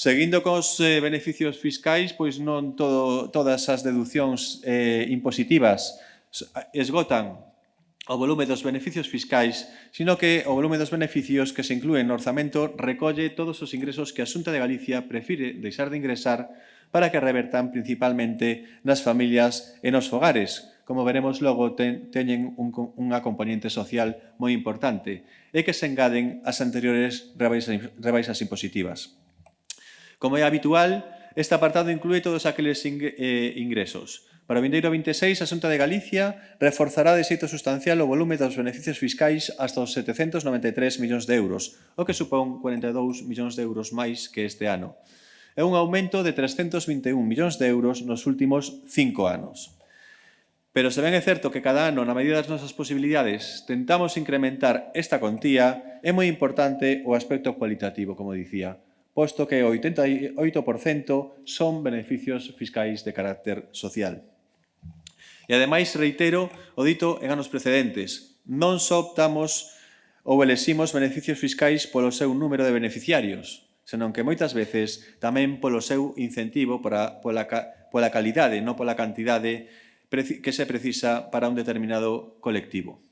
Seguindo cos beneficios fiscais, pois non todas as deducións impositivas esgotan o volume dos beneficios fiscais, sino que o volume dos beneficios que se inclúen no orzamento recolle todos os ingresos que a Xunta de Galicia prefire deixar de ingresar para que revertan principalmente nas familias e nos fogares. Como veremos logo, teñen unha componente social moi importante e que se engaden ás anteriores rebaixas impositivas. Como é habitual, este apartado inclúe todos aqueles ingresos. Para o vindeiro 26, a Xunta de Galicia reforzará de xeito sustancial o volume dos beneficios fiscais hasta os 793 millóns de euros, o que supón 42 millóns de euros máis que este ano. É un aumento de 321 millóns de euros nos últimos 5 anos. Pero se ben é certo que cada ano, na medida das nosas posibilidades, tentamos incrementar esta contía, é moi importante o aspecto cualitativo, como dicía, posto que o 88% son beneficios fiscais de carácter social. E, ademais, reitero o dito en anos precedentes, non só optamos ou eleximos beneficios fiscais polo seu número de beneficiarios, senón que moitas veces tamén polo seu incentivo pola calidade, non pola cantidade que se precisa para un determinado colectivo.